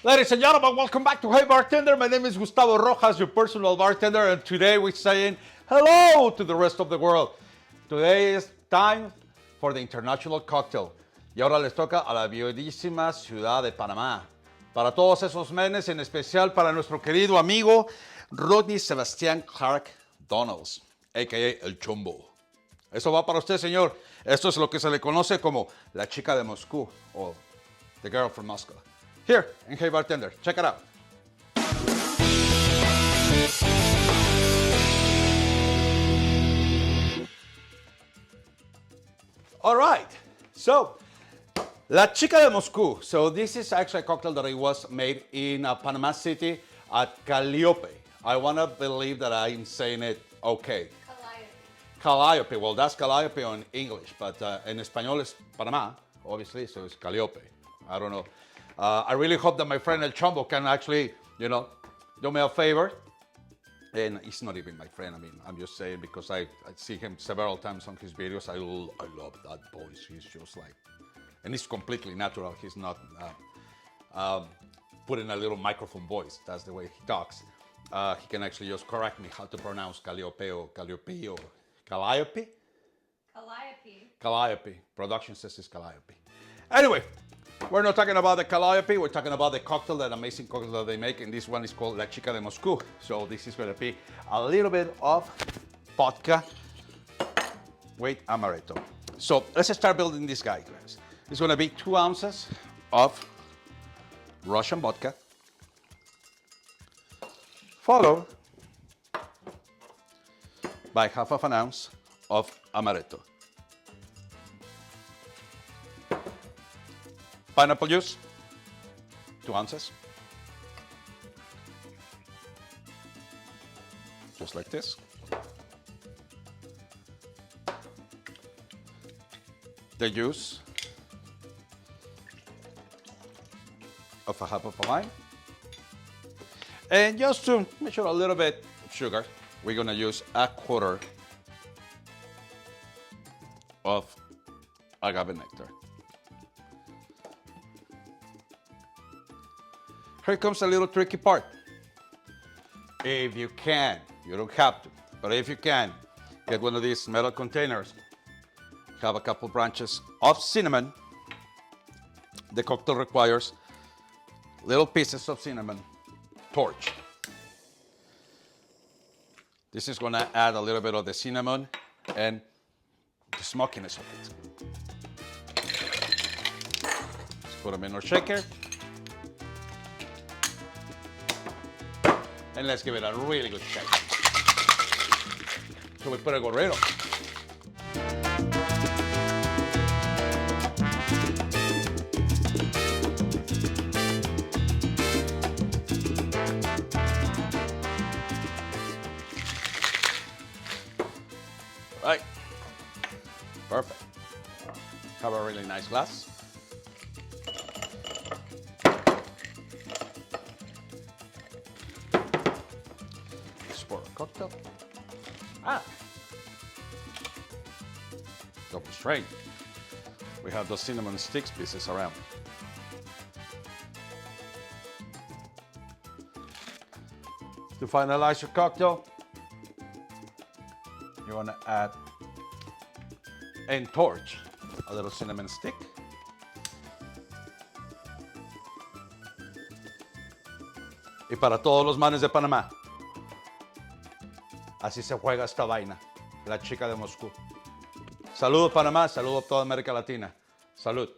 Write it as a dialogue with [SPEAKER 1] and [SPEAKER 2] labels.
[SPEAKER 1] Ladies and gentlemen, welcome back to Hey Bartender. My name is Gustavo Rojas, your personal bartender, and today we're saying hello to the rest of the world. Today is time for the international cocktail. Y ahora les toca a la bellísima ciudad de Panamá. Para todos esos menes, en especial para nuestro querido amigo Rodney Sebastian Clark Donalds, a.k.a. El Chombo. Eso va para usted, señor. Esto es lo que se le conoce como la chica de Moscú, o the girl from Moscow. Here in Hey Bartender, check it out. All right, so La Chica de Moscú. So this is actually a cocktail that it was made in Panama City at Calliope. I want to believe that I'm saying it okay. Calliope. Well, that's Calliope in English, but in Español it's Panama, obviously, so it's Calliope. I don't know. I really hope that my friend El Chombo can actually, do me a favor. And he's not even my friend. I mean, I'm just saying because I see him several times on his videos. I love that voice. He's just like, and it's completely natural. He's not putting a little microphone voice. That's the way he talks. He can actually just correct me how to pronounce Calliope or Calliope or Calliope. Calliope. Production says it's Calliope. Anyway. We're not talking about the Calliope, we're talking about the cocktail, that amazing cocktail that they make, and this one is called La Chica de Moscú. So this is going to be a little bit of vodka with Amaretto. So let's start building this guy, guys. It's going to be 2 ounces of Russian vodka, followed by half of an ounce of Amaretto. Pineapple juice, 2 ounces. Just like this. The juice of a half of a lime. And just to make sure a little bit of sugar, we're gonna use a quarter of agave nectar. Here comes a little tricky part. If you can, you don't have to, but if you can, get one of these metal containers, have a couple branches of cinnamon. The cocktail requires little pieces of cinnamon, torch. This is gonna add a little bit of the cinnamon and the smokiness of it. Let's put them in our shaker. And let's give it a really good shake. So we put a gorrero. Right. Perfect. Have a really nice glass. Cocktail. Double straight. We have those cinnamon sticks pieces around. To finalize your cocktail, you want to add and torch a little cinnamon stick. Y para todos los manes de Panamá, así se juega esta vaina, la chica de Moscú. Saludos Panamá, saludos a toda América Latina. Salud.